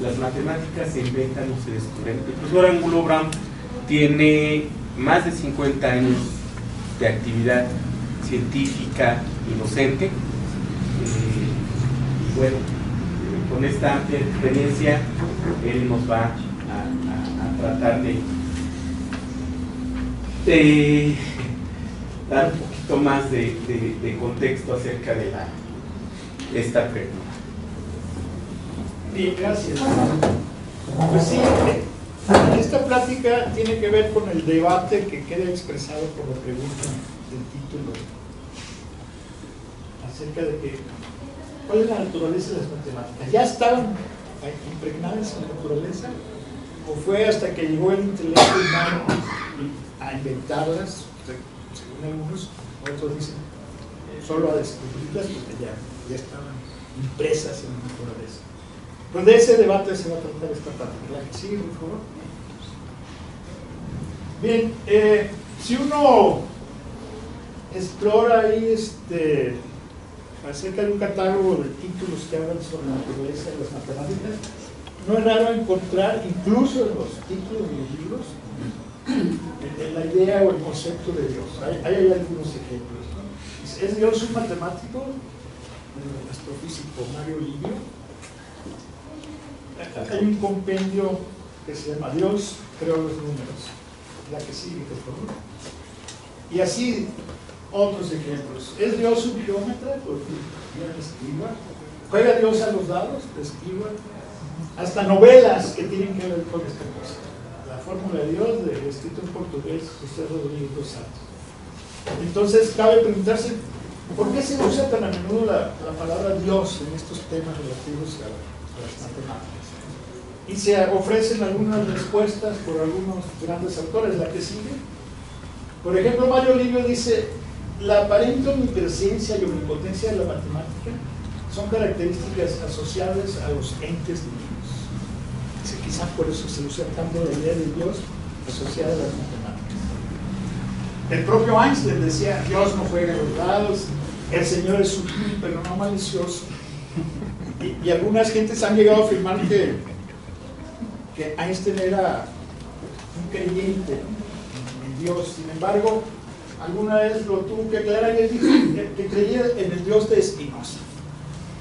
las matemáticas se inventan o se descubren. El profesor Angulo Brown tiene más de 50 años de actividad científica y docente. Y bueno, con esta amplia experiencia, él nos va a tratar de dar un poquito más de contexto acerca de esta pregunta. Bien, gracias. Pues sí, esta plática tiene que ver con el debate que queda expresado por la pregunta del título acerca de cuál es la naturaleza de las matemáticas. ¿Ya estaban impregnadas en la naturaleza? ¿O fue hasta que llegó el intelecto humano a inventarlas, según algunos, otros dicen solo a descubrirlas, porque ya estaban impresas en la naturaleza? Pues de ese debate se va a tratar esta plática. Sí, por favor. Bien, si uno explora ahí acerca de un catálogo de títulos que hablan sobre la naturaleza de las matemáticas, no es raro encontrar, incluso en los títulos de los libros, la idea o el concepto de Dios. Hay algunos ejemplos, ¿no? ¿Es Dios un matemático? El astrofísico Mario Livio. Hay un compendio que se llama Dios creó los números. La que sigue, por favor. Y así otros ejemplos. ¿Es Dios un geómetra? Porque ya describa. ¿Juega Dios a los dados? Describa. Hasta novelas que tienen que ver con esta cosa. La fórmula de Dios, escrito en portugués, José Rodríguez dos Santos. Entonces cabe preguntarse, ¿por qué se usa tan a menudo la palabra Dios en estos temas relativos a las matemáticas? Y se ofrecen algunas respuestas por algunos grandes autores. La que sigue, por ejemplo, Mario Livio dice: la aparente omnipresencia y omnipotencia de la matemática son características asociables a los entes divinos. Dice, quizás por eso se usa tanto la idea de Dios asociada a las matemáticas. El propio Einstein decía: Dios no juega los dados, el Señor es sutil pero no malicioso. Y algunas gentes han llegado a afirmar que Einstein era un creyente en Dios. Sin embargo, alguna vez lo tuvo que aclarar y él dijo que creía en el Dios de Spinoza.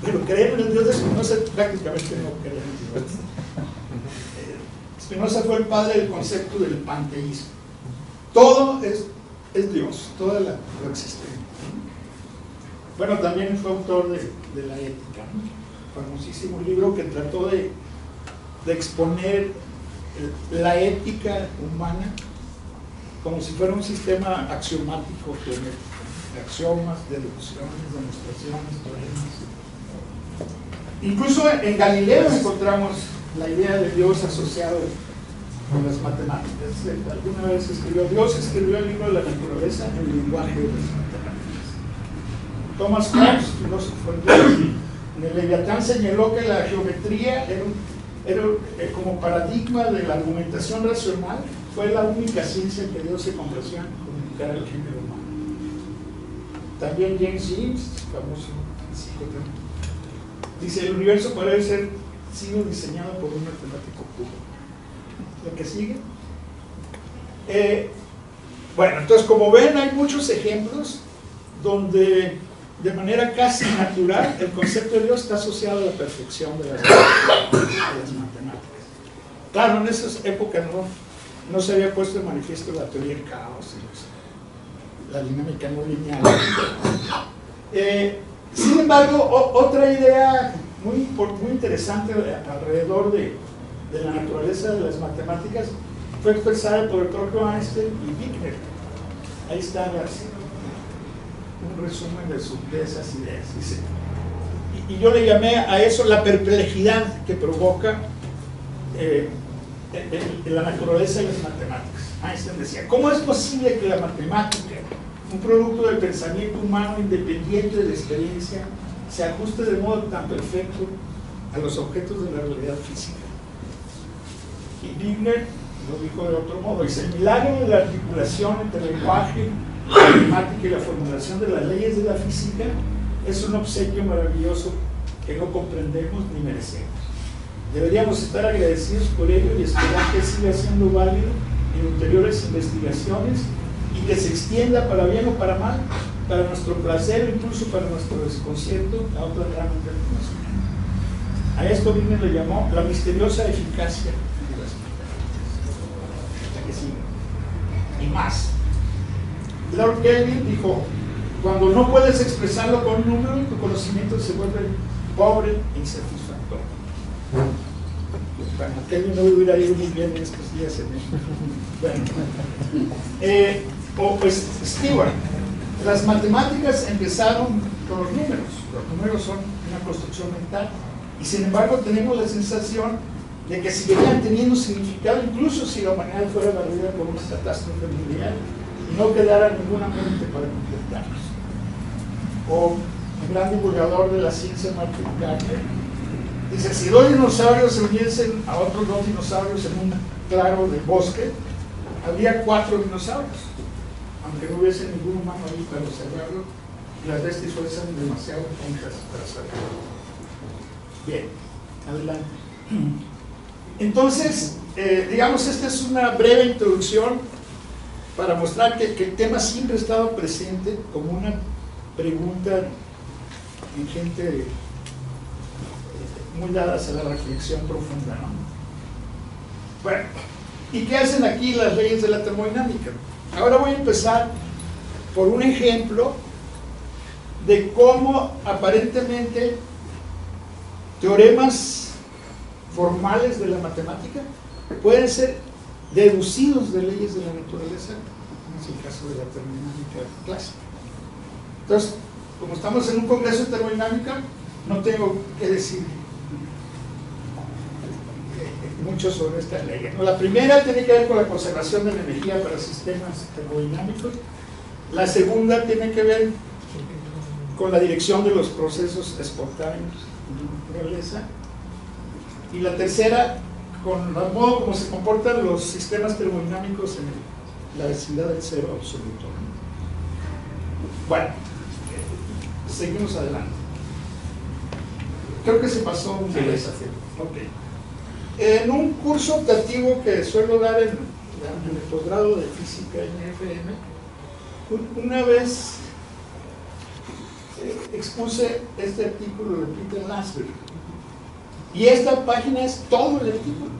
Pero creer en el Dios de Spinoza prácticamente no creer en Dios. Spinoza fue el padre del concepto del panteísmo. Todo es Dios, toda lo existente. Bueno, también fue autor de La Ética, ¿no? Famosísimo libro que trató de exponer la ética humana como si fuera un sistema axiomático geométrico, de axiomas, deducciones, demostraciones, teoremas. Incluso en Galileo encontramos la idea de Dios asociado con las matemáticas. Alguna vez Dios escribió el libro de la naturaleza en el lenguaje de las matemáticas. Thomas Hobbes, filósofo inglés, en el Leviatán señaló que la geometría era como paradigma de la argumentación racional, fue la única ciencia que Dios se complació en comunicar al género humano. También James Jeans, famoso físico, dice: el universo parece ser sido diseñado por un matemático puro. Lo que sigue. Bueno, entonces, como ven, hay muchos ejemplos donde de manera casi natural el concepto de Dios está asociado a la perfección de las matemáticas. Claro, en esas épocas no se había puesto en manifiesto la teoría del caos y la dinámica no lineal. Sin embargo, otra idea muy interesante alrededor de la naturaleza de las matemáticas fue expresada por el propio Einstein y Wigner. Ahí está un resumen de esas ideas. Dice, y yo le llamé a eso la perplejidad que provoca la naturaleza de las matemáticas. Einstein decía: ¿cómo es posible que la matemática, un producto del pensamiento humano independiente de la experiencia, se ajuste de modo tan perfecto a los objetos de la realidad física? Y Wigner lo dijo de otro modo: dice, el milagro de la articulación entre el lenguaje, la matemática y la formulación de las leyes de la física es un obsequio maravilloso que no comprendemos ni merecemos. Deberíamos estar agradecidos por ello y esperar que siga siendo válido en ulteriores investigaciones y que se extienda para bien o para mal, para nuestro placer o incluso para nuestro desconcierto a otra gran internacional. A esto Wigner le llamó la misteriosa eficacia de las matemáticas. La que sigue. Y más. Lord Kelvin dijo: cuando no puedes expresarlo con un número, tu conocimiento se vuelve pobre e insatisfactorio. Bueno, Kelvin no hubiera ido muy bien en estos días en México. Bueno. O pues Stewart. Las matemáticas empezaron con los números. Los números son una construcción mental. Y sin embargo tenemos la sensación de que seguirían teniendo significado incluso si la humanidad fuera barrida por una catástrofe mundial y no quedara ninguna mente para completarlos. O el gran divulgador de la ciencia, Martin Gardner, dice: si dos dinosaurios se uniesen a otros dos dinosaurios en un claro de bosque, habría 4 dinosaurios, aunque no hubiese ningún humano ahí para observarlo y las bestias fuesen demasiado tontas para saberlo. Bien, adelante. Entonces, digamos, esta es una breve introducción para mostrar que el tema siempre ha estado presente como una pregunta en gente muy dadas a la reflexión profunda, ¿no? Bueno, ¿y qué hacen aquí las leyes de la termodinámica? Ahora voy a empezar por un ejemplo de cómo aparentemente teoremas formales de la matemática pueden ser deducidos de leyes de la naturaleza, como es el caso de la termodinámica clásica. Entonces, como estamos en un congreso de termodinámica, no tengo que decir mucho sobre estas leyes. La primera tiene que ver con la conservación de la energía para sistemas termodinámicos. La segunda tiene que ver con la dirección de los procesos espontáneos de la naturaleza. Y la tercera, con el modo como se comportan los sistemas termodinámicos en la vecindad del cero absoluto. Bueno, seguimos adelante. Creo que se pasó una vez. Okay. En un curso optativo que suelo dar en el posgrado de física en FM, una vez expuse este artículo de Peter Lansbury. Y esta página es todo el artículo.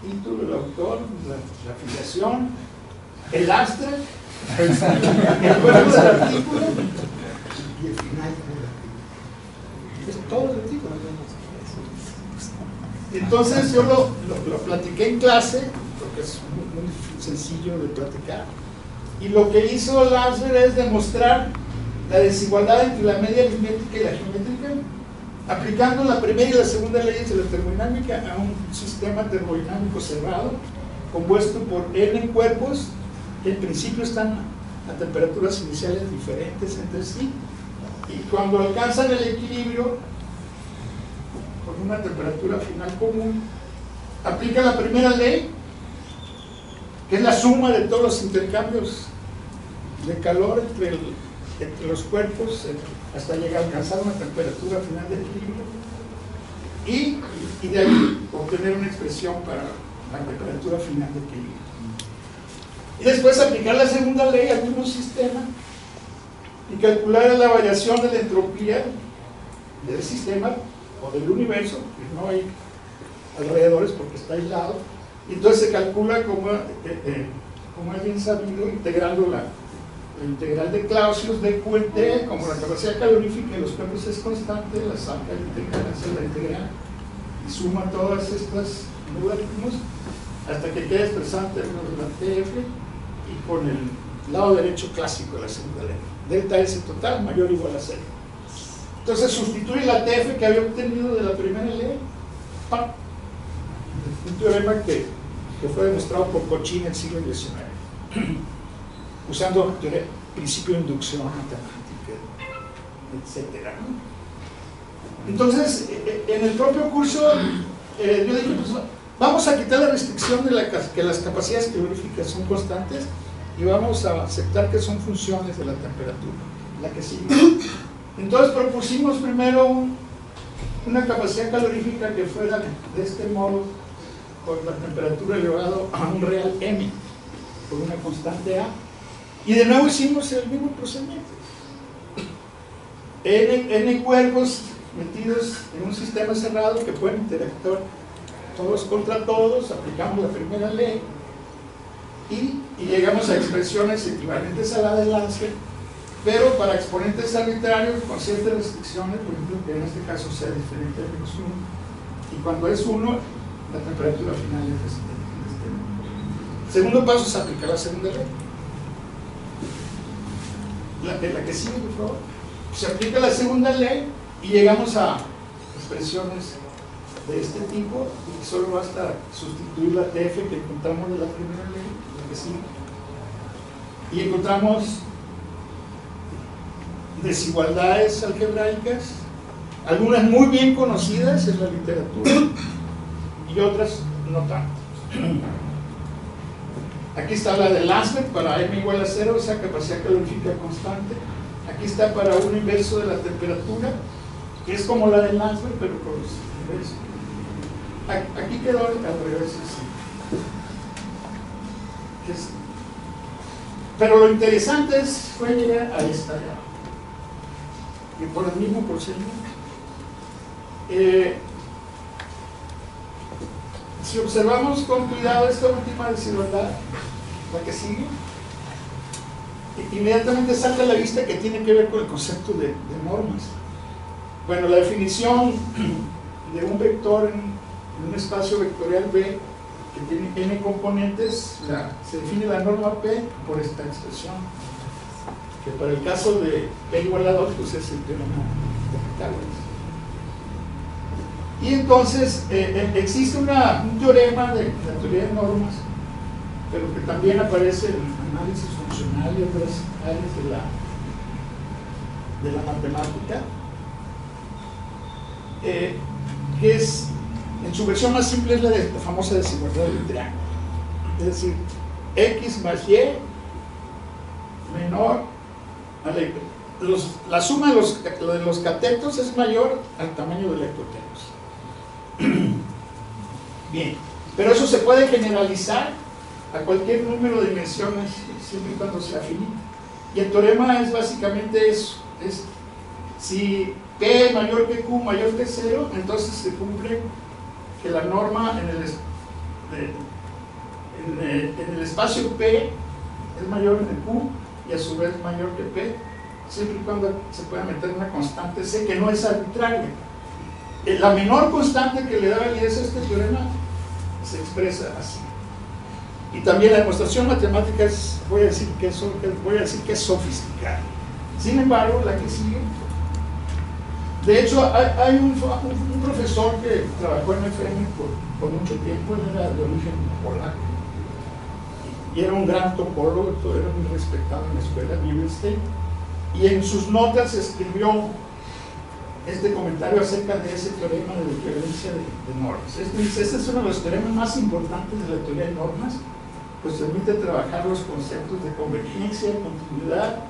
El título, el autor, la afiliación, el abstract, el cuerpo del artículo y el final del artículo. Es todo el artículo. Entonces yo lo platiqué en clase, porque es muy sencillo de platicar. Y lo que hizo Lansbury es demostrar la desigualdad entre la media aritmética y la geométrica, aplicando la primera y la segunda leyes de la termodinámica a un sistema termodinámico cerrado, compuesto por n cuerpos que en principio están a temperaturas iniciales diferentes entre sí, y cuando alcanzan el equilibrio con una temperatura final común, aplica la primera ley, que es la suma de todos los intercambios de calor entre los cuerpos hasta llegar a alcanzar una temperatura final de equilibrio y de ahí obtener una expresión para la temperatura final de equilibrio. Y después aplicar la segunda ley al mismo sistema y calcular la variación de la entropía del sistema o del universo, que no hay alrededores porque está aislado, y entonces se calcula como es bien sabido, integrando la integral de Clausius de Q en T, como la capacidad calorífica de los cuerpos es constante, la saca la integral, hace la integral y suma todas estas logaritmos hasta que quede expresada en términos de la TF y con el lado derecho clásico de la segunda ley, delta S total mayor o igual a 0. Entonces sustituye la TF que había obtenido de la primera ley, ¡pam!, un teorema que fue demostrado por Cauchy en el siglo XIX, usando el principio de inducción matemática, etc. Entonces, en el propio curso, yo dije, pues, vamos a quitar la restricción de que las capacidades caloríficas son constantes y vamos a aceptar que son funciones de la temperatura, la que sigue. Entonces propusimos primero una capacidad calorífica que fuera de este modo, con la temperatura elevado a un real m, por una constante a. Y de nuevo hicimos el mismo procedimiento. N cuerpos metidos en un sistema cerrado que pueden interactuar todos contra todos, aplicamos la primera ley y llegamos a expresiones equivalentes a la de Lancer, pero para exponentes arbitrarios con ciertas restricciones, por ejemplo, que en este caso sea diferente a menos 1, y cuando es 1, la temperatura final es de este número. Segundo paso es aplicar la segunda ley. La que sigue, por favor. Se aplica la segunda ley y llegamos a expresiones de este tipo, y solo basta sustituir la TF que encontramos de la primera ley, la que sigue, y encontramos desigualdades algebraicas, algunas muy bien conocidas en la literatura y otras no tanto. Aquí está la de Lancer para m igual a 0, esa capacidad calorífica constante. Aquí está para un inverso de la temperatura, que es como la de Lancer, pero con los inversos. Aquí quedó al revés. Sí. Pero lo interesante fue llegar a esta ya. Y por el mismo procedimiento. Si observamos con cuidado esta última desigualdad, la que sigue, inmediatamente salta a la vista que tiene que ver con el concepto de normas. Bueno, la definición de un vector en un espacio vectorial B que tiene n componentes, se define la norma P por esta expresión, que para el caso de P igual a 2, pues es el teorema de Pitágoras. Y entonces existe un teorema de la teoría de normas, pero que también aparece en análisis funcional y otras áreas de la matemática, que es, en su versión más simple, es la famosa desigualdad del triángulo. Es decir, x más y menor a la suma de los catetos es mayor al tamaño del ectotenos. Bien, pero eso se puede generalizar a cualquier número de dimensiones siempre y cuando sea finito. Y el teorema es básicamente eso: es si P mayor que Q mayor que 0, entonces se cumple que la norma en el espacio P es mayor en el Q y a su vez mayor que P, siempre y cuando se pueda meter una constante C que no es arbitraria. La menor constante que le da validez a este teorema se expresa así. Y también la demostración matemática voy a decir que es sofisticada. Sin embargo, la que sigue, de hecho, hay un profesor que trabajó en FM por mucho tiempo. Él era de origen polaco y era un gran topólogo, era muy respetado en la escuela, Bibelstein, y en sus notas escribió este comentario acerca de ese teorema de equivalencia de normas. Este es uno de los teoremas más importantes de la teoría de normas, pues permite trabajar los conceptos de convergencia, continuidad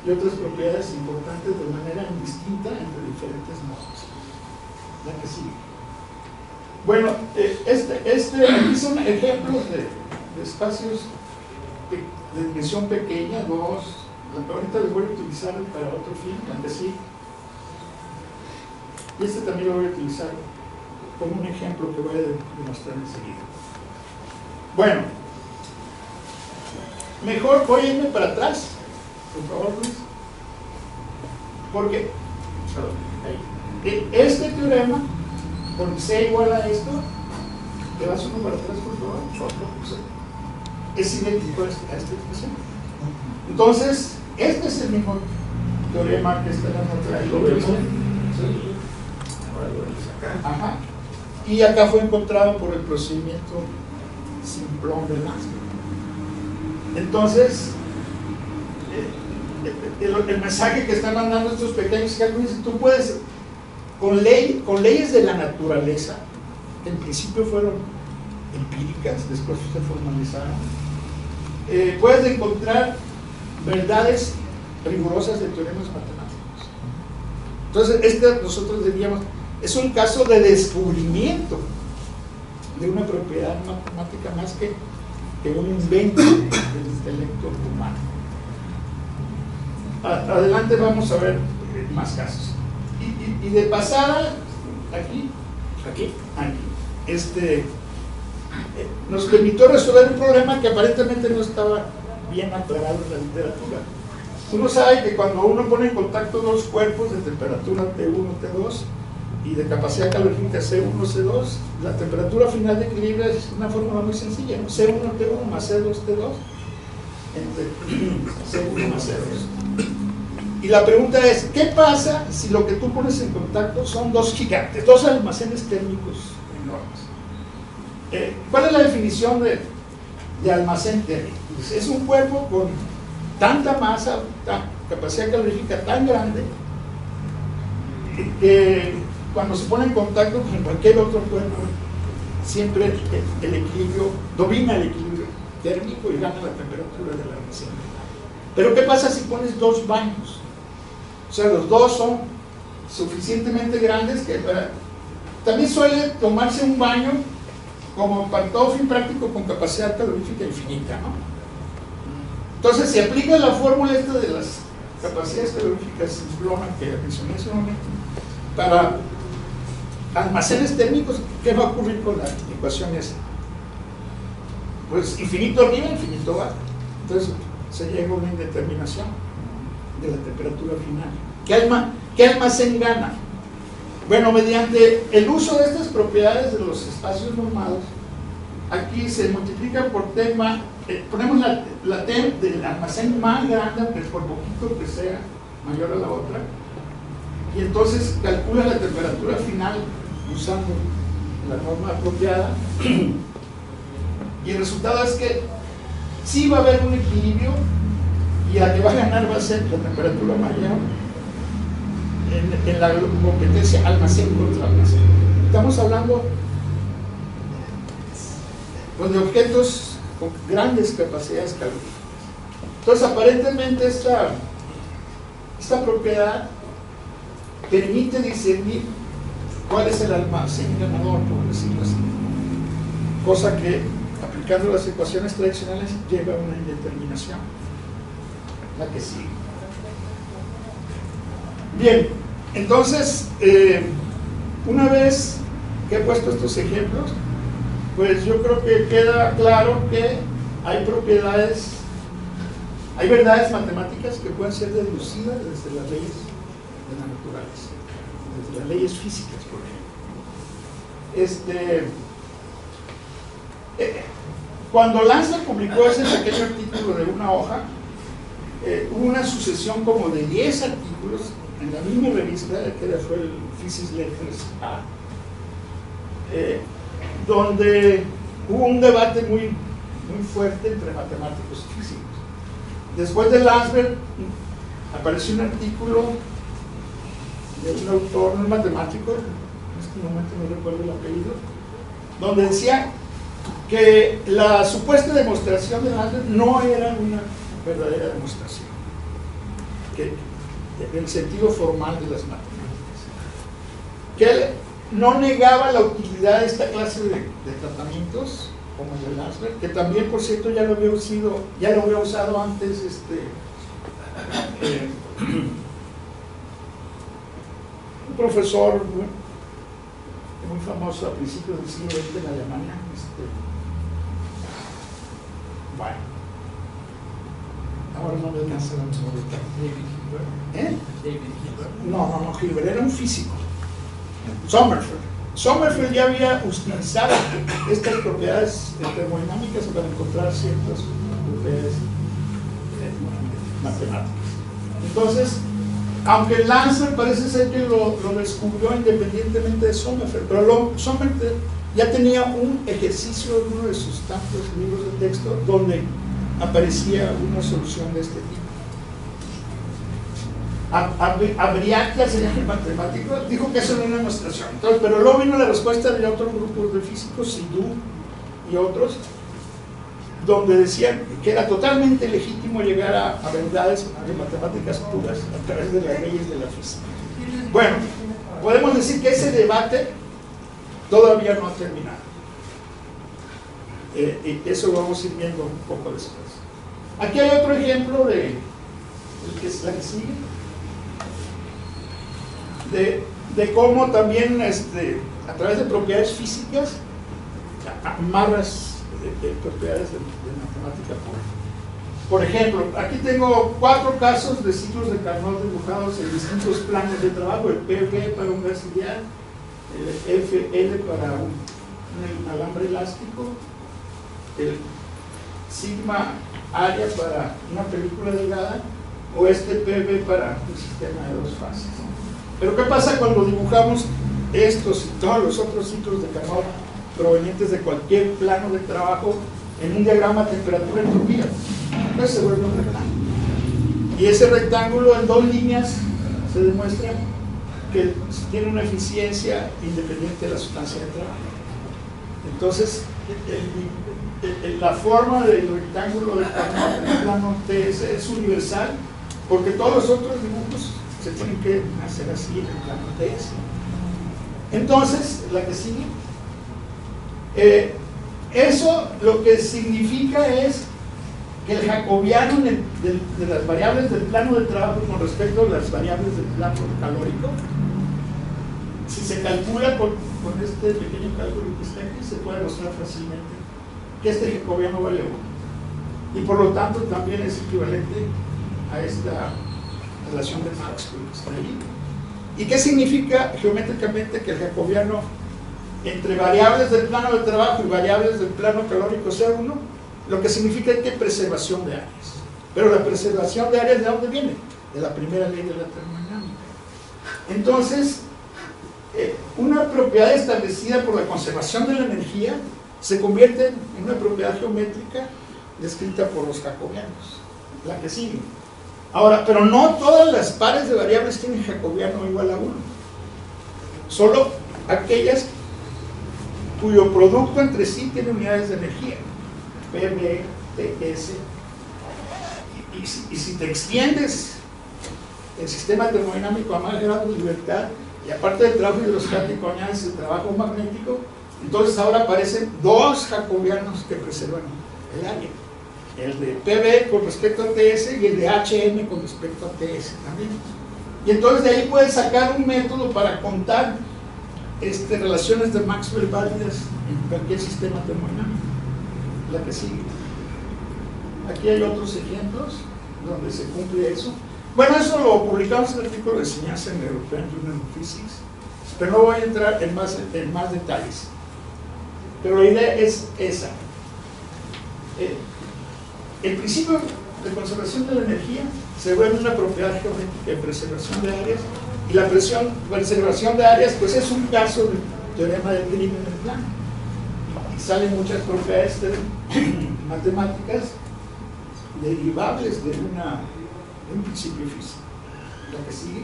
y otras propiedades importantes de manera indistinta entre diferentes normas. La que sigue. Bueno, aquí son ejemplos de espacios de dimensión pequeña, ahorita les voy a utilizar para otro fin, la que sigue. Y este también lo voy a utilizar como un ejemplo que voy a demostrar enseguida. Bueno, mejor voy a irme para atrás, por favor, Luis. Porque este teorema, con C igual a esto, ¿te vas uno para atrás, por favor? Es idéntico a esta expresión. Entonces, este es el mismo teorema que está en la otra. ¿Lo vemos? Sí. Ajá. Y acá fue encontrado por el procedimiento simplón de Lancer. Entonces, el mensaje que están mandando estos pequeños cálculos, tú puedes, con leyes de la naturaleza, que en principio fueron empíricas, después se formalizaron, puedes encontrar verdades rigurosas de teoremas matemáticos. Entonces, nosotros diríamos, es un caso de descubrimiento de una propiedad matemática más que un invento del intelecto humano. Adelante vamos a ver más casos. Y de pasada, aquí, nos permitió resolver un problema que aparentemente no estaba bien aclarado en la literatura. Uno sabe que cuando uno pone en contacto dos cuerpos de temperatura T1, T2 y de capacidad calórica C1, C2, la temperatura final de equilibrio es una fórmula muy sencilla, ¿no? C1, T1 más C2, T2 entre C1 más C2. Y la pregunta es, ¿qué pasa si lo que tú pones en contacto son dos gigantes, dos almacenes térmicos enormes? ¿Cuál es la definición de almacén térmico? Es un cuerpo con tanta masa, capacidad calórica tan grande, que cuando se pone en contacto con cualquier otro cuerpo, siempre el equilibrio, domina el equilibrio térmico y gana la temperatura del almacén. Pero ¿qué pasa si pones dos baños? O sea, los dos son suficientemente grandes que también suele tomarse un baño como para todo fin práctico con capacidad calorífica infinita, ¿no? Entonces, si aplicas la fórmula esta de las capacidades caloríficas Simplona que mencioné hace un momento, para almacenes térmicos, ¿qué va a ocurrir con la ecuación esa? Pues infinito arriba, infinito abajo. Entonces, se llega a una indeterminación de la temperatura final. ¿Qué almacén gana? Bueno, mediante el uso de estas propiedades de los espacios normados, aquí se multiplica por T más, ponemos la T del almacén más grande, aunque por poquito que sea mayor a la otra, y entonces calcula la temperatura final usando la norma apropiada, y el resultado es que sí va a haber un equilibrio, y la que va a ganar va a ser la temperatura mayor en la competencia almacén contra almacén. Estamos hablando pues, de objetos con grandes capacidades calóricas. Entonces, aparentemente esta propiedad permite discernir cuál es el almacén ganador, por decirlo así, cosa que aplicando las ecuaciones tradicionales lleva a una indeterminación, la que sigue. Bien, entonces una vez que he puesto estos ejemplos, pues yo creo que queda claro que hay propiedades, hay verdades matemáticas que pueden ser deducidas desde las leyes de la naturaleza, desde las leyes físicas, por ejemplo. Cuando Lanza publicó ese pequeño artículo de una hoja, hubo una sucesión como de 10 artículos en la misma revista, que fue el Physics Letters A, donde hubo un debate muy fuerte entre matemáticos y físicos. Después de Landsberg apareció un artículo de un autor, un matemático, en este momento no recuerdo el apellido, donde decía que la supuesta demostración de Landsberg no era una verdadera demostración, que en el sentido formal de las matemáticas, que él no negaba la utilidad de esta clase de tratamientos como el de Landsberg, que también, por cierto, ya lo había usado antes un profesor muy famoso a principios del siglo XX en Alemania. Bueno, ahora no me alcanza la memoria. David Hilbert. No, Hilbert era un físico. Sommerfeld ya había utilizado estas propiedades termodinámicas para encontrar ciertas propiedades matemáticas. Entonces, aunque Lanza parece ser que lo descubrió independientemente de Sommerfeld, pero Sommerfeld ya tenía un ejercicio en uno de sus tantos libros de texto donde aparecía una solución de este tipo. Abriatia, sería el matemático, dijo que eso era una demostración. Entonces, pero luego vino la respuesta de otros grupos de físicos, Sidou y otros, donde decían que era totalmente legítimo llegar a verdades de matemáticas puras a través de las leyes de la física. Bueno, podemos decir que ese debate todavía no ha terminado. Y eso lo vamos a ir viendo un poco después. Aquí hay otro ejemplo de la que sigue, de cómo también a través de propiedades físicas amarras propiedades de matemática pura. Por ejemplo, aquí tengo 4 casos de ciclos de Carnot dibujados en distintos planos de trabajo: el PV para un gas ideal, el FL para un alambre elástico, el sigma área para una película delgada, o este PV para un sistema de 2 fases. Pero ¿qué pasa cuando dibujamos estos y todos los otros ciclos de Carnot provenientes de cualquier plano de trabajo en un diagrama temperatura-entropía? Pues se vuelve un rectángulo. Y ese rectángulo en 2 líneas se demuestra que tiene una eficiencia independiente de la sustancia de trabajo. Entonces, la forma del rectángulo de Carnot en el plano TS es universal, porque todos los otros dibujos se tienen que hacer así en el plano TS. Entonces, la que sigue, eso lo que significa es que el jacobiano de las variables del plano de trabajo con respecto a las variables del plano calórico, si se calcula con este pequeño cálculo que está aquí, se puede mostrar fácilmente que este jacobiano vale 1, y por lo tanto también es equivalente a esta relación de Maxwell que está ahí. ¿Y qué significa geométricamente que el jacobiano entre variables del plano de trabajo y variables del plano calórico sea 1? Lo que significa que hay preservación de áreas. Pero la preservación de áreas, ¿de dónde viene? De la primera ley de la termodinámica. Entonces, una propiedad establecida por la conservación de la energía se convierte en una propiedad geométrica descrita por los jacobianos, la que sigue. Ahora, pero no todas las pares de variables tienen jacobiano igual a 1, solo aquellas cuyo producto entre sí tiene unidades de energía, PV, TS. Y si te extiendes el sistema termodinámico a más grado de libertad, y aparte del trabajo hidrostático añades el trabajo magnético, entonces ahora aparecen 2 jacobianos que preservan el área: el de PV con respecto a TS y el de HM con respecto a TS también. Y entonces de ahí puedes sacar un método para contar relaciones de Maxwell válidas en cualquier sistema termodinámico. La que sigue. Aquí hay otros ejemplos donde se cumple eso. Bueno, eso lo publicamos en el artículo de enseñanza en European Journal of Physics, pero no voy a entrar en más detalles. Pero la idea es esa. El principio de conservación de la energía se vuelve una propiedad geométrica de preservación de áreas, y la preservación de áreas pues es un caso del teorema del Green en el plano, y salen muchas propiedades matemáticas derivables de un principio físico. Lo que sigue.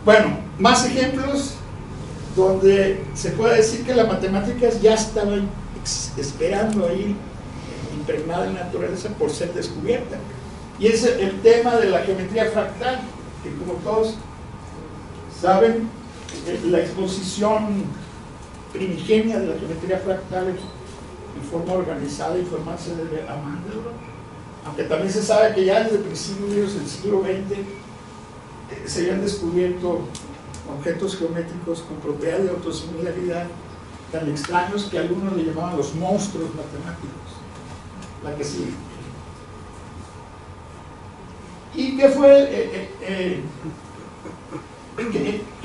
Bueno, más ejemplos donde se puede decir que la matemática ya estaba esperando ahí impregnada en la naturaleza por ser descubierta, y es el tema de la geometría fractal, que como todos saben, la exposición primigenia de la geometría fractal en forma organizada y formal se debe a Mandelbrot, aunque también se sabe que ya desde principios del siglo XX se habían descubierto objetos geométricos con propiedades de autosimilaridad tan extraños que algunos le llamaban los monstruos matemáticos. La que sigue. ¿Y qué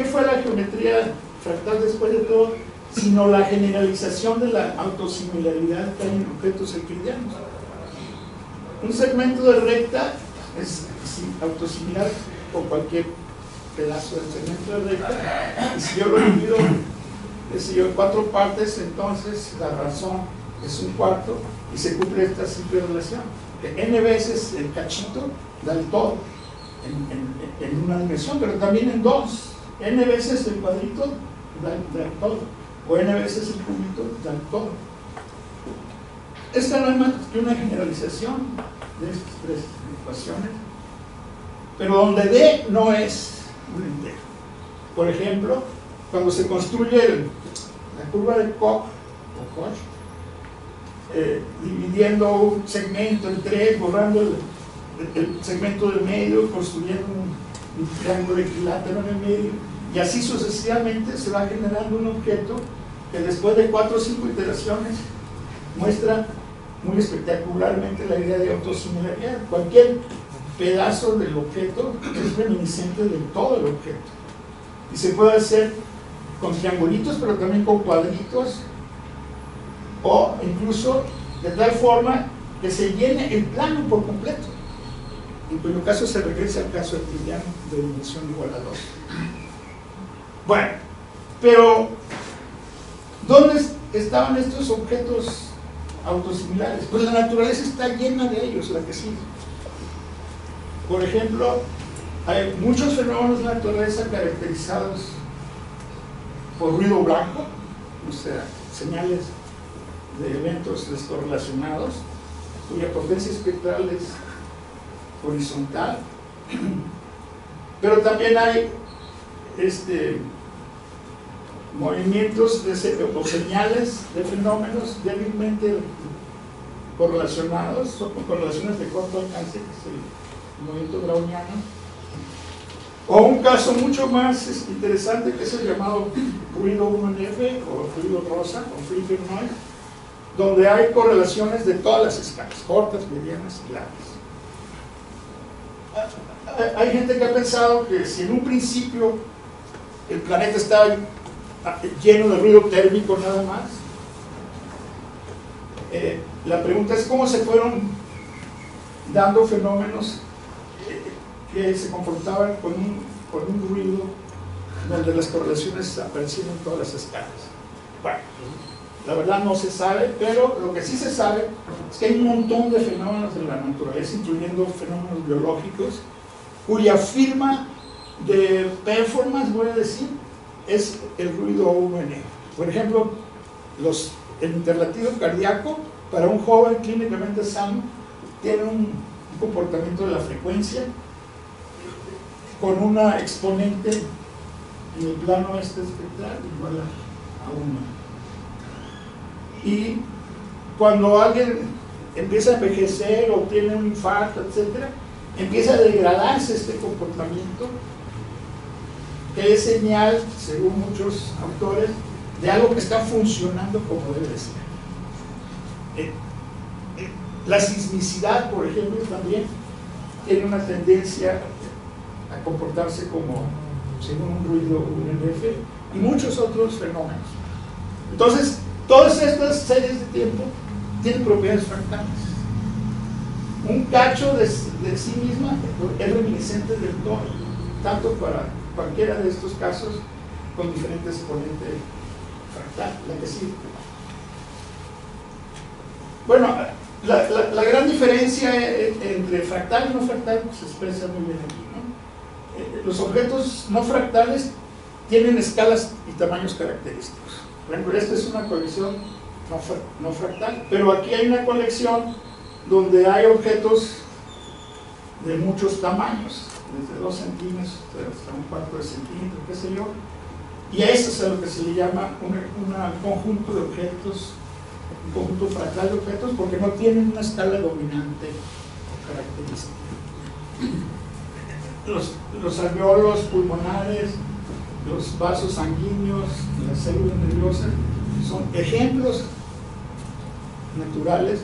fue la geometría fractal después de todo? Sino la generalización de la autosimilaridad que hay en objetos euclidianos. Un segmento de recta es autosimilar con cualquier pedazo del segmento de recta, y si yo lo divido en 4 partes, entonces la razón es 1/4 y se cumple esta simple relación, que n veces el cachito da el todo en una dimensión, pero también en 2, n veces el cuadrito da el todo, o n veces el cubito da el todo. Esta no es más que una generalización de estas 3 ecuaciones, pero donde D no es un entero. Por ejemplo, cuando se construye la curva de Koch, dividiendo un segmento en tres, borrando el segmento del medio, construyendo un triángulo equilátero en el medio, y así sucesivamente se va generando un objeto que después de 4 o 5 iteraciones muestra muy espectacularmente la idea de autosimilaridad. Cualquier pedazo del objeto es reminiscente de todo el objeto, y se puede hacer con triangulitos, pero también con cuadritos, o incluso de tal forma que se llene el plano por completo, en cuyo caso se regresa al caso euclidiano de dimensión igual a 2. Bueno, pero ¿dónde estaban estos objetos autosimilares? Pues la naturaleza está llena de ellos, la que sigue. Por ejemplo, hay muchos fenómenos de la naturaleza caracterizados por ruido blanco, o sea, señales de eventos descorrelacionados, cuya potencia espectral es horizontal. Pero también hay movimientos o señales de fenómenos débilmente correlacionados, o con correlaciones de corto alcance, que es el movimiento browniano. O un caso mucho más interesante, que es el llamado ruido 1F o ruido rosa o flicker noise, donde hay correlaciones de todas las escalas, cortas, medianas y largas. Hay gente que ha pensado que si en un principio el planeta estaba lleno de ruido térmico nada más, la pregunta es cómo se fueron dando fenómenos que se comportaban con un ruido donde las correlaciones aparecieron en todas las escalas. Bueno, la verdad no se sabe, pero lo que sí se sabe es que hay un montón de fenómenos de la naturaleza, incluyendo fenómenos biológicos, cuya firma de performance, voy a decir, es el ruido 1N. Por ejemplo, el interlatido cardíaco para un joven clínicamente sano tiene un comportamiento de la frecuencia con una exponente en el plano espectral igual a 1. Y cuando alguien empieza a envejecer o tiene un infarto, etc., empieza a degradarse este comportamiento, que es señal, según muchos autores, de algo que está funcionando como debe de ser. La sismicidad, por ejemplo, también tiene una tendencia a comportarse como según un ruido, un NF, y muchos otros fenómenos. Entonces, todas estas series de tiempo tienen propiedades fractales. Un cacho de sí misma es reminiscente del todo, tanto para cualquiera de estos casos con diferente exponente fractal, la que sigue. Bueno, la gran diferencia entre fractal y no fractal se expresa muy bien aquí, ¿no? Los objetos no fractales tienen escalas y tamaños característicos. Por ejemplo, esta es una colección no fractal, pero aquí hay una colección donde hay objetos de muchos tamaños, desde 2 centímetros hasta un cuarto de centímetro, qué sé yo, y a eso es a lo que se le llama un conjunto de objetos, un conjunto fractal de objetos, porque no tienen una escala dominante o característica. Los alveolos pulmonares, los vasos sanguíneos, las células nerviosas son ejemplos naturales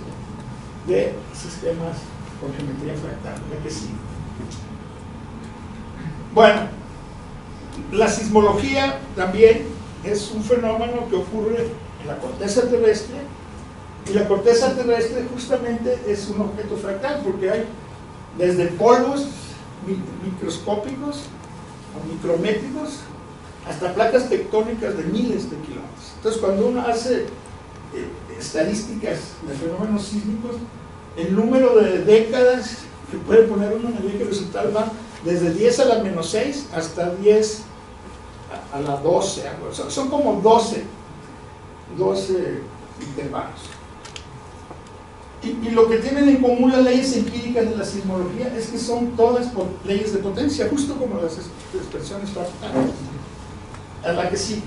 de sistemas con geometría fractal, ya que sí. Bueno, la sismología también es un fenómeno que ocurre en la corteza terrestre, y la corteza terrestre justamente es un objeto fractal, porque hay desde polvos microscópicos o micrométricos hasta placas tectónicas de miles de kilómetros. Entonces, cuando uno hace estadísticas de fenómenos sísmicos, el número de décadas que puede poner uno en el eje horizontal va desde 10 a la menos 6 hasta 10 a la 12, son como 12 intervalos. Y lo que tienen en común las leyes empíricas de la sismología es que son todas leyes de potencia, justo como las expresiones fractales. a la que sí.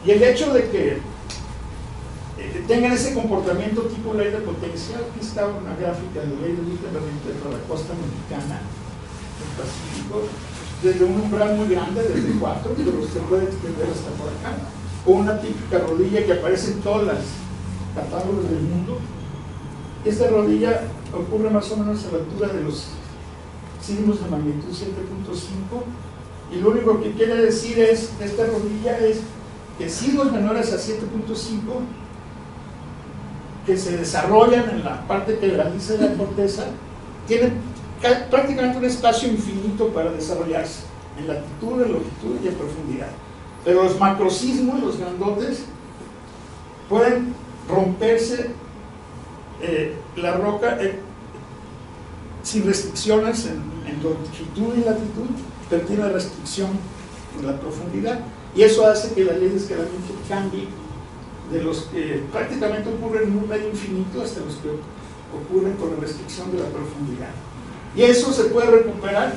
Y el hecho de que tengan ese comportamiento tipo ley de potencia, aquí está una gráfica de ley de Wittenberg para la costa mexicana, el Pacífico, desde un umbral muy grande, desde 4, pero se puede extender hasta por acá, o una típica rodilla que aparece en todas las catálogos del mundo. Esta rodilla ocurre más o menos a la altura de los signos de magnitud 7.5, y lo único que quiere decir es, esta rodilla es que signos menores a 7.5 que se desarrollan en la parte quebradiza de la corteza tienen prácticamente un espacio infinito para desarrollarse en latitud, en longitud y en profundidad. Pero los macrosismos, los grandotes, pueden romperse la roca sin restricciones en longitud y latitud, pero tiene restricción en la profundidad, y eso hace que la ley de escalamiento cambie de los que prácticamente ocurren en un medio infinito hasta los que ocurren con la restricción de la profundidad. Y eso se puede recuperar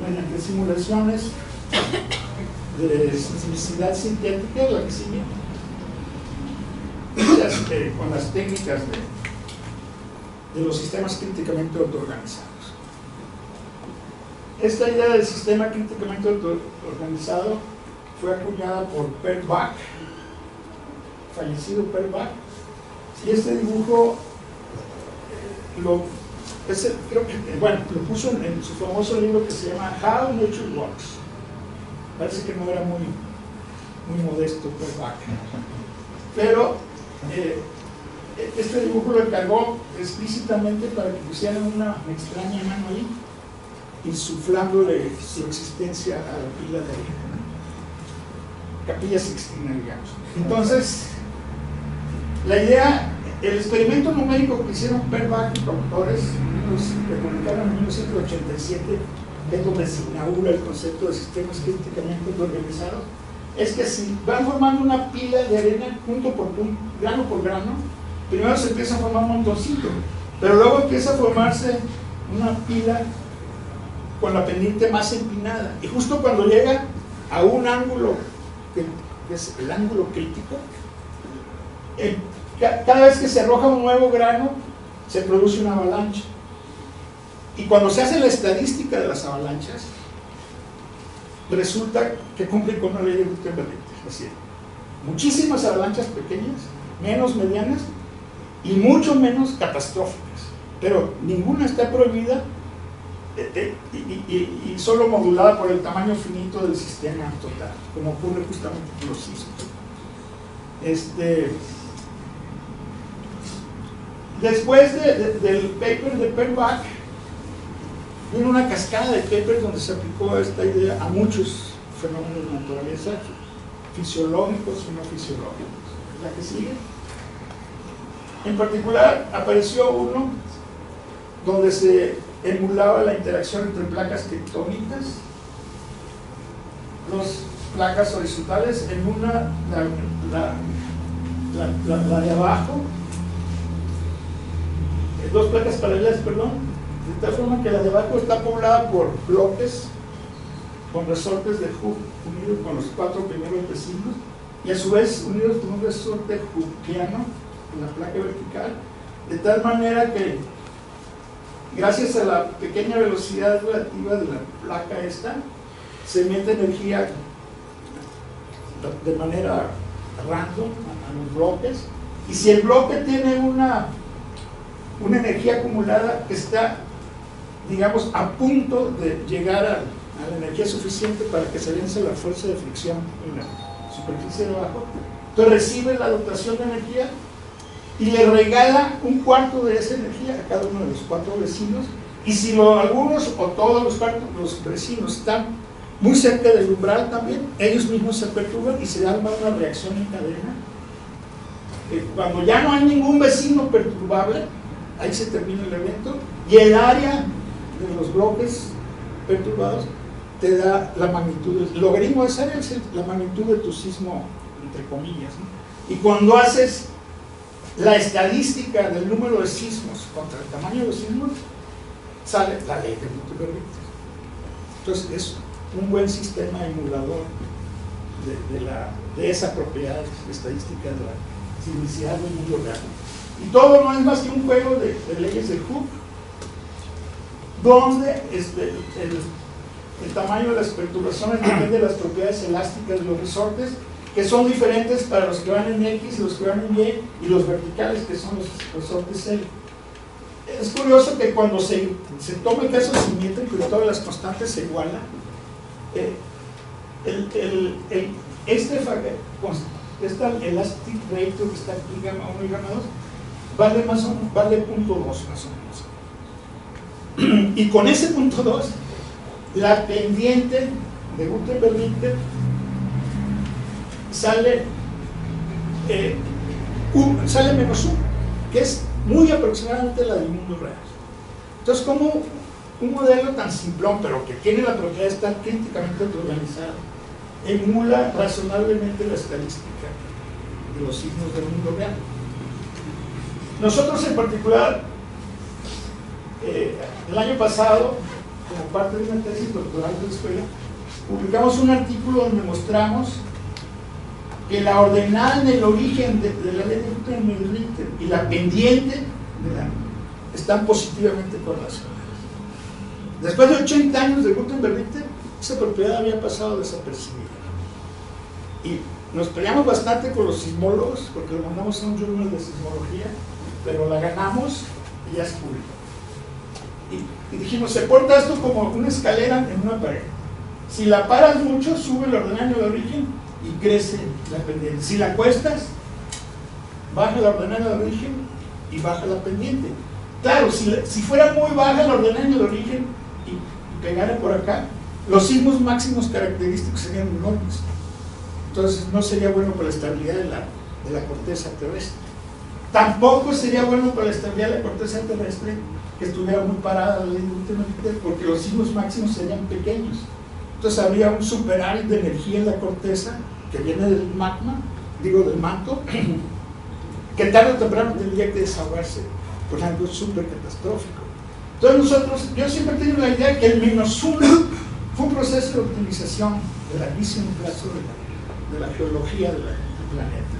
mediante simulaciones de sismicidad sintética, la que sigue, con las técnicas de los sistemas críticamente autoorganizados. Esta idea del sistema críticamente autoorganizado fue acuñada por Per Bak, fallecido Per Bak, y este dibujo lo puso en su famoso libro que se llama How Nature Works. Parece que no era muy modesto Per Bak, pero este dibujo lo encargó explícitamente para que pusieran una extraña mano ahí, insuflándole su existencia a la pila de arena, Capilla Sixtina, digamos. Entonces, la idea, el experimento numérico que hicieron Per Bak y autores, que publicaron en 1987, que es donde se inaugura el concepto de sistemas críticamente organizados, es que si van formando una pila de arena punto por punto, grano por grano, primero se empieza a formar un montoncito, pero luego empieza a formarse una pila con la pendiente más empinada, y justo cuando llega a un ángulo que es el ángulo crítico, cada vez que se arroja un nuevo grano se produce una avalancha, y cuando se hace la estadística de las avalanchas resulta que cumple con una ley de Gutenberg, es decir, muchísimas avalanchas pequeñas, menos medianas y mucho menos catastróficas, pero ninguna está prohibida y solo modulada por el tamaño finito del sistema total, como ocurre justamente con los sismos. Después del paper de Per Bak, viene una cascada de papers donde se aplicó esta idea a muchos fenómenos de naturaleza, fisiológicos y no fisiológicos. La que sigue. En particular, apareció uno donde se emulaba la interacción entre placas tectónicas, dos placas horizontales, en una, la de abajo, dos placas paralelas, perdón, de tal forma que la de abajo está poblada por bloques con resortes de Hooke unidos con los 4 primeros vecinos, y a su vez unidos con un resorte Hookeano en la placa vertical, de tal manera que gracias a la pequeña velocidad relativa de la placa esta, se mete energía de manera random a los bloques, y si el bloque tiene una energía acumulada que está, digamos, a punto de llegar a la energía suficiente para que se vence la fuerza de fricción en la superficie de abajo, entonces recibe la dotación de energía y le regala un cuarto de esa energía a cada uno de los 4 vecinos, y si algunos o todos los vecinos están muy cerca del umbral también, ellos mismos se perturban y se arma una reacción en cadena. Cuando ya no hay ningún vecino perturbable, ahí se termina el evento, y el área de los bloques perturbados te da la magnitud, el logaritmo de esa área es la magnitud de tu sismo, entre comillas, ¿no? Y cuando haces la estadística del número de sismos contra el tamaño de los sismos, sale la ley de Gutenberg. Entonces es un buen sistema emulador de esa propiedad estadística de la simplicidad del mundo real. Y todo no es más que un juego de leyes de Hooke, donde el tamaño de las perturbaciones depende de las propiedades elásticas de los resortes, que son diferentes para los que van en X, los que van en Y, y los verticales, que son los resortes L. Es curioso que cuando se toma el caso simétrico y todas las constantes se igualan, esta elastic ratio que está aquí, gamma 1 y gamma 2, vale 0.2 más o menos. Y con ese 0.2, la pendiente de Gutenberg-Richter sale menos 1, que es muy aproximadamente la del mundo real. Entonces, como un modelo tan simplón, pero que tiene la propiedad de estar críticamente organizado, emula razonablemente la estadística de los signos del mundo real. Nosotros en particular, el año pasado, como parte de una tesis doctoral de la escuela, publicamos un artículo donde mostramos que la ordenada en el origen de la ley de Gutenberg-Richter y la pendiente están positivamente correlacionadas. Después de 80 años de Gutenberg-Richter, esa propiedad había pasado desapercibida. Y nos peleamos bastante con los sismólogos, porque le mandamos a un journal de sismología, pero la ganamos y ya es público. Y dijimos, se porta esto como una escalera en una pared. Si la paras mucho, sube el ordenado de origen y crece la pendiente. Si la cuestas, baja el ordenado de origen y baja la pendiente. Claro, si fuera muy baja el ordenado de origen y pegara por acá, los sismos máximos característicos serían enormes. Entonces no sería bueno para la estabilidad de la corteza terrestre. Tampoco sería bueno para la estabilidad de la corteza terrestre que estuviera muy parada la ley de Gutenberg, porque los sismos máximos serían pequeños. Entonces habría un superávit de energía en la corteza que viene del magma, del manto, que tarde o temprano tendría que desahogarse por algo súper catastrófico. Entonces yo siempre he tenido la idea que el -1 fue un proceso de optimización de larguísimo plazo de la geología del planeta.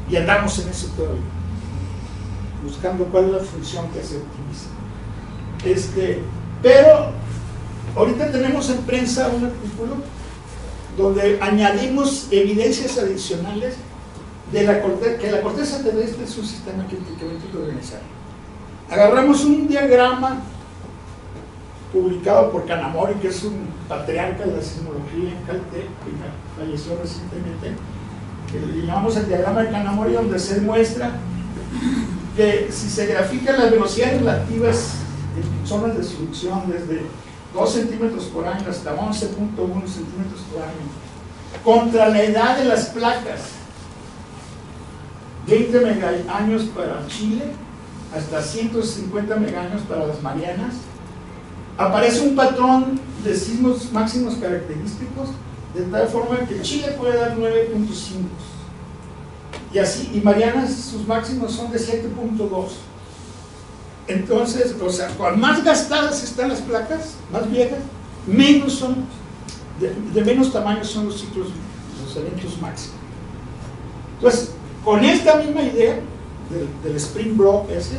Y andamos en eso todavía, buscando cuál es la función que se optimiza. Pero ahorita tenemos en prensa un artículo donde añadimos evidencias adicionales de que la corteza terrestre es un sistema críticamente organizado. Agarramos un diagrama publicado por Kanamori, que es un patriarca de la sismología en Caltech, que falleció recientemente, que le llamamos el diagrama de Kanamori, donde se muestra que si se grafican las velocidades relativas en zonas de subducción desde 2 centímetros por año hasta 11.1 centímetros por año, contra la edad de las placas, 20 megaaños para Chile, hasta 150 megaaños para las Marianas, aparece un patrón de sismos máximos característicos, de tal forma que Chile puede dar 9.5, y así, y Marianas sus máximos son de 7.2. Entonces, cuanto más gastadas están las placas, más viejas, menos son, de menos tamaño son los ciclos, los eventos máximos. Entonces, con esta misma idea del Spring Block ese,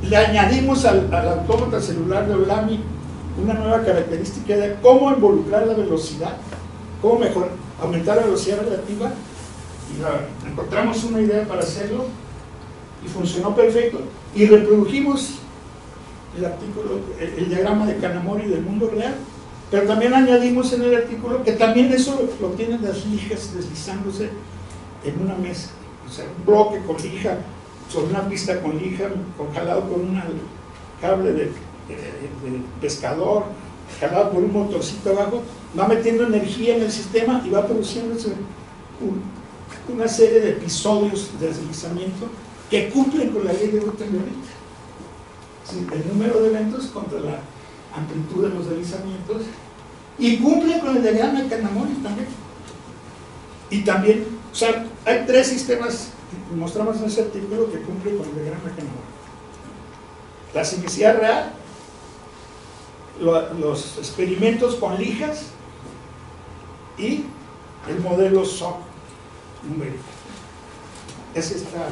le añadimos al autómata celular de Olami una nueva característica de cómo involucrar la velocidad, cómo aumentar la velocidad relativa, y encontramos una idea para hacerlo y funcionó perfecto, y reprodujimos el artículo, el diagrama de Kanamori del mundo real, pero también añadimos en el artículo que también eso lo tienen las lijas deslizándose en una mesa, o sea, un bloque con lija sobre una pista con lija, jalado con un cable de pescador, jalado por un motorcito abajo, va metiendo energía en el sistema y va produciéndose una serie de episodios de deslizamiento que cumplen con la ley de Gutenberg-Richter. El número de eventos contra la amplitud de los deslizamientos, y cumplen con el diagrama de Kanamori también. Y también, o sea, hay 3 sistemas que mostramos en ese artículo que cumplen con el diagrama de Kanamori: la simplicidad real, los experimentos con lijas y el modelo SOC numérico. Ese está.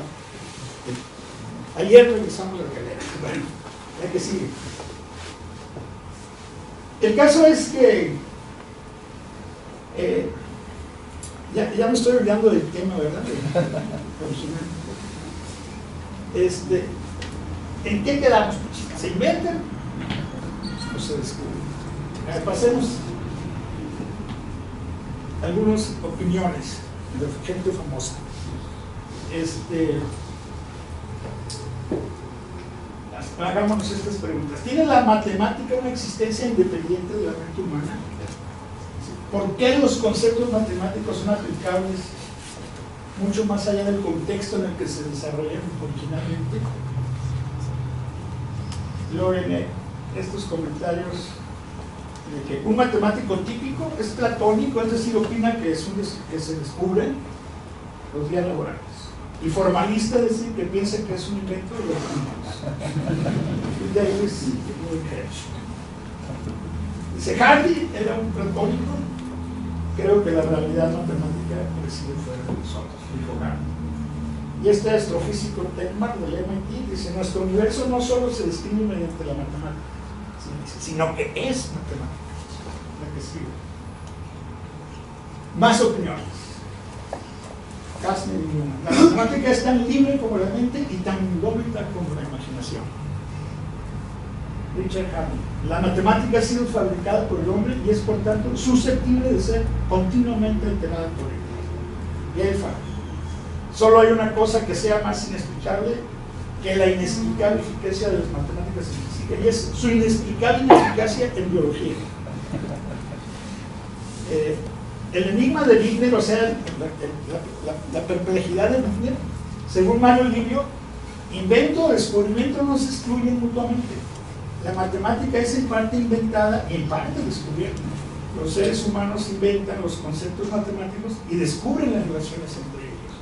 Ayer revisamos la calidad. Bueno, ya que sigue. El caso es que ya me estoy olvidando del tema, ¿verdad? ¿En qué quedamos? ¿Se inventan o se descubren? Pasemos algunas opiniones de gente famosa. Hagámonos estas preguntas. ¿Tiene la matemática una existencia independiente de la mente humana? ¿Por qué los conceptos matemáticos son aplicables mucho más allá del contexto en el que se desarrollaron originalmente? Luego vienen estos comentarios de que un matemático típico es platónico, es decir, opina que se descubren los días laborales. Y formalista, es decir, que piensa que es un invento de los humanos. Dice, Hardy era un platónico. Creo que la realidad matemática reside fuera de nosotros, dijo Hardy. Y este astrofísico Tenmar del MIT dice, nuestro universo no solo se describe mediante la matemática, sino que es matemática. La que sigue. Más opiniones. Kastner y Newman. La matemática es tan libre como la mente y tan indómita como la imaginación. Richard Hardy. La matemática ha sido fabricada por el hombre y es por tanto susceptible de ser continuamente alterada por él. Gail Farr. Solo hay una cosa que sea más inexplicable que la inexplicable eficacia de las matemáticas en física, y es su inexplicable ineficacia en biología. El enigma de Wigner, o sea, la perplejidad de Wigner, según Mario Livio, invento o descubrimiento no se excluyen mutuamente. La matemática es en parte inventada y en parte descubierta. Los seres humanos inventan los conceptos matemáticos y descubren las relaciones entre ellos.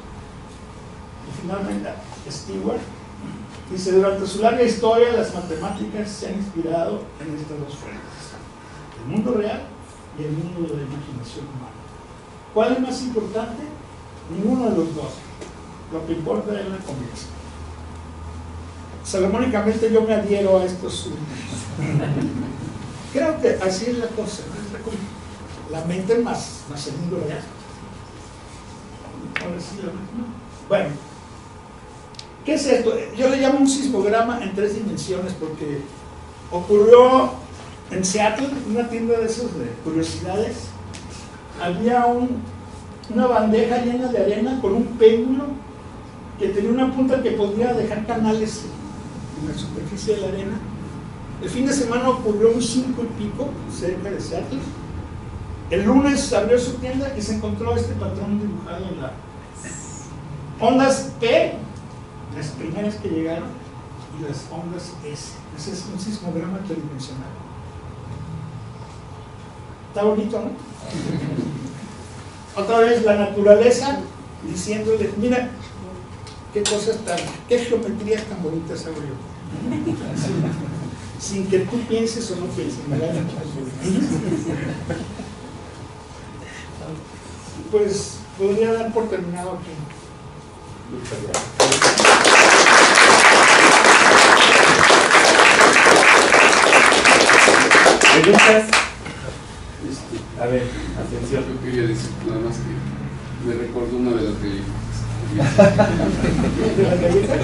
Y finalmente, Stewart dice, durante su larga historia las matemáticas se han inspirado en estas dos frentes: el mundo real y el mundo de la imaginación humana. ¿Cuál es más importante? Ninguno de los dos. Lo que importa es la combinación. Salomónicamente yo me adhiero a estos. Creo que así es la cosa, ¿no? La mente más el mundo real. Bueno, ¿qué es esto? Yo le llamo un sismograma en 3 dimensiones porque ocurrió en Seattle, una tienda de esos de curiosidades. Había una bandeja llena de arena con un péndulo que tenía una punta que podía dejar canales en la superficie de la arena. El fin de semana ocurrió un 5 y pico cerca de Seattle. El lunes abrió su tienda y se encontró este patrón dibujado en la ondas P, las primeras que llegaron, y las ondas S. Ese es un sismograma tridimensional. Está bonito, ¿no? Otra vez la naturaleza diciéndole, mira, qué geometrías tan bonitas hago yo. Sin que tú pienses o no pienses, pues podría dar por terminado aquí. Muchas gracias. ¿Preguntas? A ver, atención. Yo quería decir nada más que me recordó una de las películas. ¿De las galletas?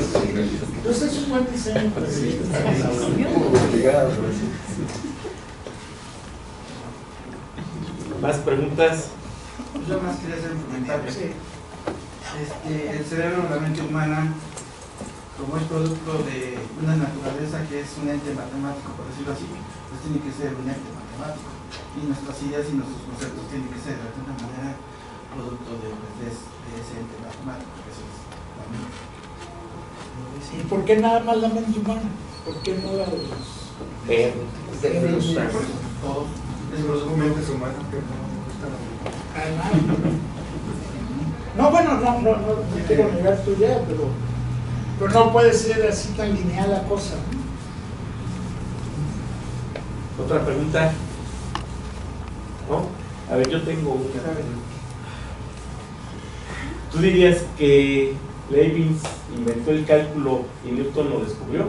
Entonces es un buen diseño para galletas. ¿Más preguntas? Yo más quería hacer un comentario. El cerebro, la mente humana, como es producto de una naturaleza que es un ente matemático, por decirlo así, pues tiene que ser un ente matemático. Y nuestras ideas y nuestros conceptos tienen que ser de alguna manera producto de ese ente matemático. Eso es la mente. ¿Y por qué nada más la mente humana? ¿Por qué no la de los Todos los mentes humanas que no, bueno, no quiero negar tu idea, pero no puede ser así tan lineal la cosa. ¿Otra pregunta? ¿No? A ver, yo tengo una. ¿Tú dirías que Leibniz inventó el cálculo y Newton lo descubrió?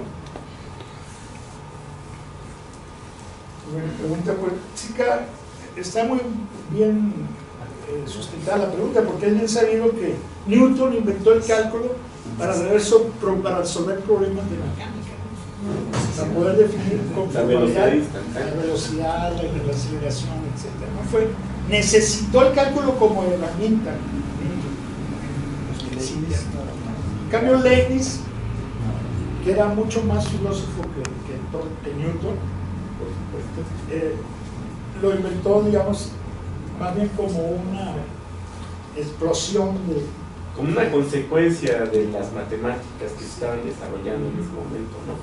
Buena pregunta, pues, chica, está muy bien sustentada la pregunta, porque es bien sabido que Newton inventó el cálculo para resolver problemas de mecánica, para poder definir con La velocidad la instantánea. velocidad, la aceleración, etc. Necesitó el cálculo como herramienta. En cambio, Leibniz, que era mucho más filósofo que Newton, lo inventó, digamos, más bien como una explosión de... Como una consecuencia de las matemáticas que se estaban desarrollando en ese momento, ¿no?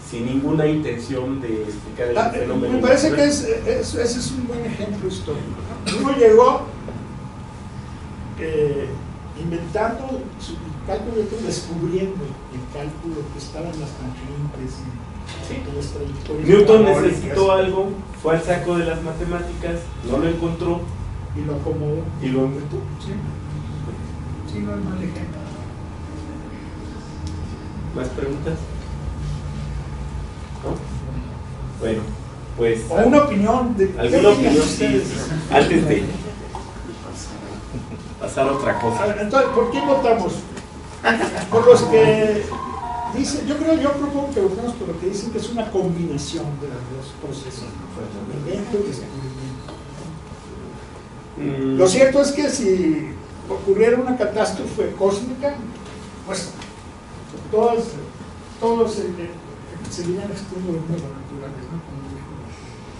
Sin ninguna intención de explicar el fenómeno. Me parece que ese es un buen ejemplo histórico, ¿no? Uno llegó inventando su cálculo, descubriendo el cálculo que estaba en las tangentes y las trayectorias. Newton parabólicas, necesitó algo, fue al saco de las matemáticas, no lo encontró y lo acomodó. y lo inventó. Sí, no es mal ejemplo. ¿Más preguntas? ¿No? Bueno, pues... O una opinión de... ¿Alguna opinión? Sí, antes de pasar a otra cosa. Entonces, ¿por qué votamos? Por los que dicen, yo propongo que votemos por lo que dicen que es una combinación de los dos procesos, invento y descubrimiento. Lo cierto es que si ocurriera una catástrofe cósmica, pues todos seguirían existiendo los mundos naturales, ¿no? Como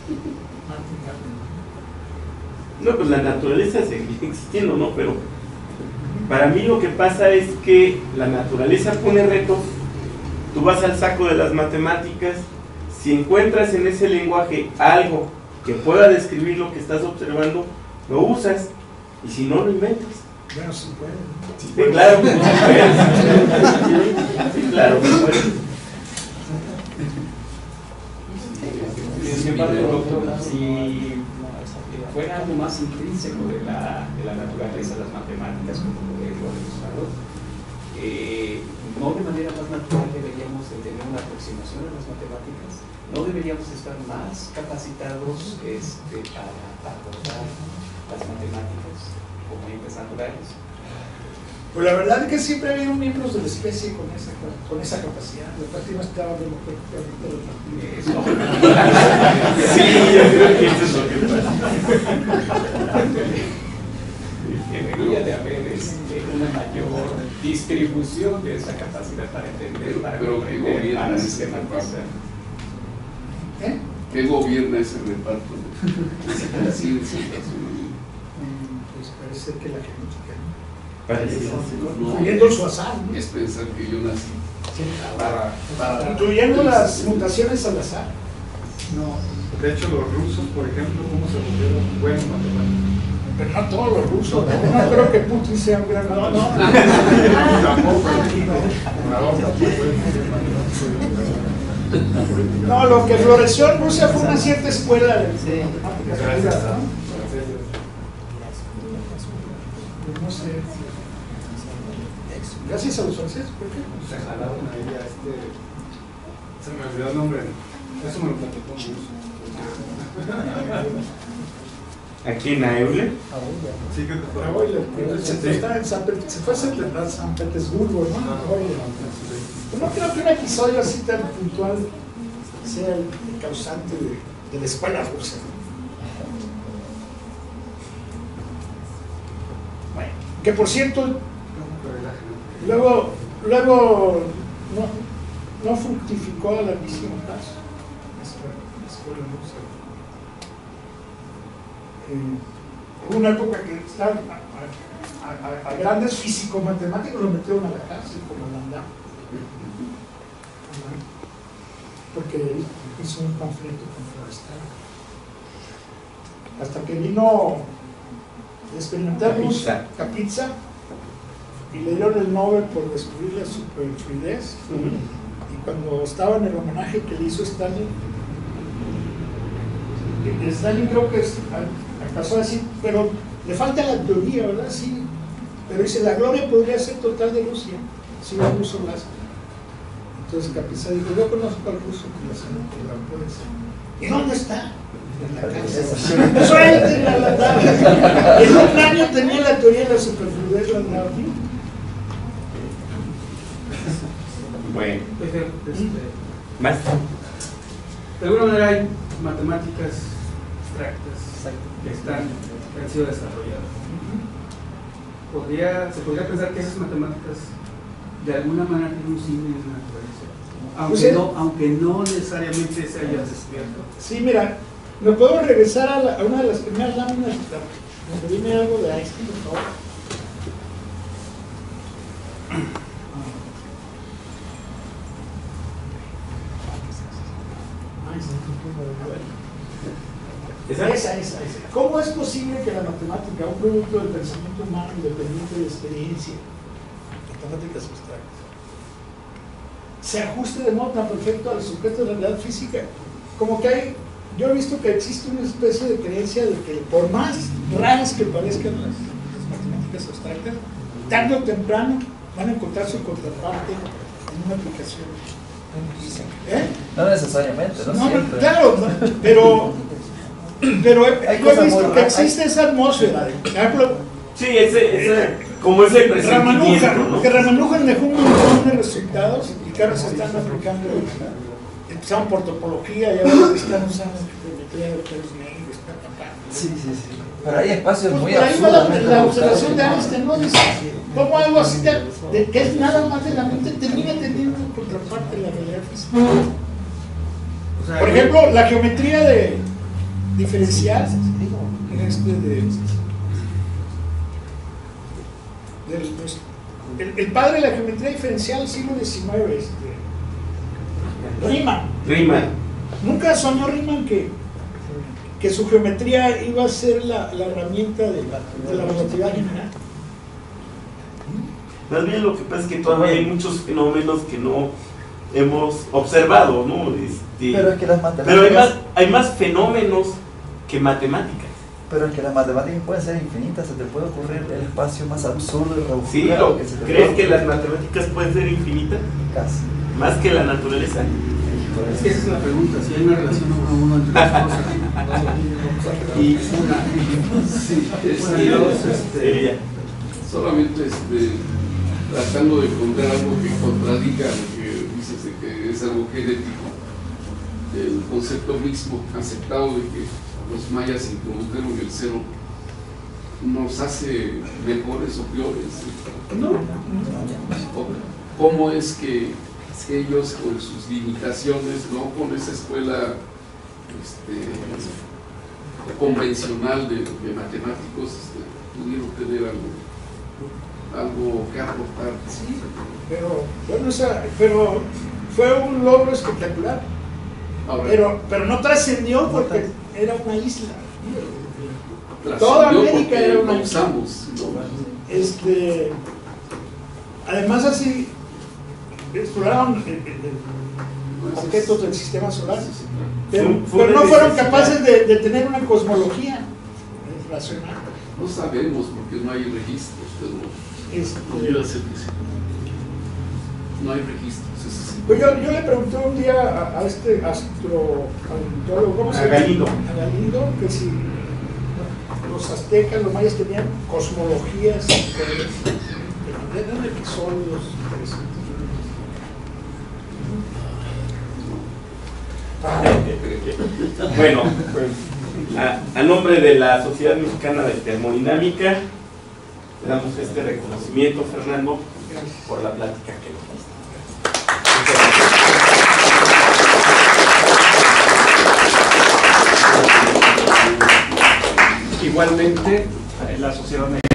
dijo Martin Gardner. No, pues la naturaleza seguiría existiendo, ¿no? Pero para mí lo que pasa es que la naturaleza pone retos. Tú vas al saco de las matemáticas, si encuentras en ese lenguaje algo que pueda describir lo que estás observando, lo usas, y si no, lo inventas. Bueno, sí pueden. Sí, claro, que puedes. Sí, claro, que puedes. Sin embargo, si fuera algo más intrínseco de la naturaleza, las matemáticas, como lo hemos usado, no de manera más natural deberíamos de tener una aproximación a las matemáticas, no deberíamos estar más capacitados para abordar las matemáticas como entes naturales. Pues la verdad es que siempre ha habido miembros de la especie con esa capacidad. La práctica estaba democráticamente repartida. Sí, yo creo que eso es lo que pasa. Debería de haber una mayor distribución de esa capacidad para entender, para comprender, para sistematizar. ¿Qué gobierna ese reparto? Pues parece que la genética, Parece. incluyendo su azar, ¿no? Es pensar que yo nací para incluyendo las mutaciones al azar. No, de hecho los rusos, por ejemplo, ¿cómo se volvieron buenos matemáticos? Pero no todos los rusos, no creo que Putin sea un gran... No. Tampoco, No, lo que floreció en Rusia fue una cierta escuela de matemáticas. No sé. Gracias a los franceses, ¿por qué? se jalaron a ella se me olvidó el nombre, eso me lo platicó un ruso. ¿Aquí en Euler? Sí, creo que Está en se fue a San Petersburgo, ¿no? No creo que un episodio así tan puntual sea el causante de la escuela rusa. Bueno, que por cierto, luego no fructificó a larguísimo plazo la escuela rusa. Hubo una época que estaban a grandes físico-matemáticos lo metieron a la cárcel como Landau, porque hizo un conflicto con Florestal, hasta que vino a experimentar Kapitsa y le dieron el Nobel por descubrir la superfluidez. Y cuando estaba en el homenaje que le hizo Stalin, Stalin creo que pasó así, pero le falta la teoría, ¿verdad? Sí, pero dice, la gloria podría ser total de Rusia si un ruso la hace. Entonces Capizá dijo, yo conozco al ruso que la puede hacer. ¿Y dónde está? En la cárcel. Suéltenla la tabla. En un año tenía la teoría de la superfluidez la Navi. Bueno, más. De alguna manera hay matemáticas abstractas que han sido desarrolladas. Se podría pensar que esas matemáticas de alguna manera tienen un signo de naturaleza, aunque no necesariamente se haya descubierto. Sí, mira, ¿me puedo regresar a una de las primeras láminas? Dime algo de Einstein, por favor. Esa. ¿Cómo es posible que la matemática, un producto del pensamiento humano independiente de experiencia, matemáticas abstractas, se ajuste de modo tan perfecto al sujeto de la realidad física? Como que yo he visto que existe una especie de creencia de que por más raras que parezcan las matemáticas abstractas, tarde o temprano van a encontrar su contraparte en una aplicación. No necesariamente, no siempre. Claro, pero yo he visto que existe esa atmósfera. Por ejemplo, sí, como ese presentimiento, ¿no? Que Ramanujan dejó un montón de resultados y que ahora se están aplicando. Empezaron por topología y ahora se están usando geometría de agujeros negros. Sí. Pero hay espacios muy por ahí va absurdos. la observación de Einstein, ¿no? Dice, ¿cómo algo así que es nada más de la mente termina teniendo una contraparte en la realidad física? O sea, por ejemplo, la geometría de diferencial el padre de la geometría diferencial del siglo XIX, Riemann. Nunca soñó Riemann que su geometría iba a ser la herramienta de la relatividad general. Más bien lo que pasa es que todavía hay muchos fenómenos que no hemos observado, ¿no? Pero es que las matemáticas... Pero hay más fenómenos que matemáticas. Pero es que las matemáticas pueden ser infinitas, se te puede ocurrir el espacio más absurdo y rebuscado. Sí, ¿crees que las matemáticas pueden ser infinitas? Casi. ¿Más que la naturaleza? Es que esa es la pregunta, si hay una relación uno a uno entre las cosas. Y solamente tratando de encontrar algo que contradiga lo que dices de que es algo genético, el concepto mismo aceptado de que los mayas introdujeron el cero nos hace mejores o peores. ¿Cómo es que ellos con sus limitaciones, no con esa escuela convencional de matemáticos, pudieron tener algo que aportar? Sí, pero fue un logro espectacular. Pero no trascendió porque era una isla. Toda América era una isla. Además así exploraron objetos del sistema solar, pero no fueron capaces de tener una cosmología racional. No sabemos porque no hay registros, pero Yo sé que sí. No hay registros. Pues yo le pregunté un día a este astropaleontólogo, ¿cómo se llama? A Galindo, que si los aztecas, los mayas tenían cosmologías, eran episodios interesantes. Bueno, a nombre de la Sociedad Mexicana de Termodinámica, le damos este reconocimiento, Fernando, por la plática que nos diste. Igualmente, la Sociedad Mexicana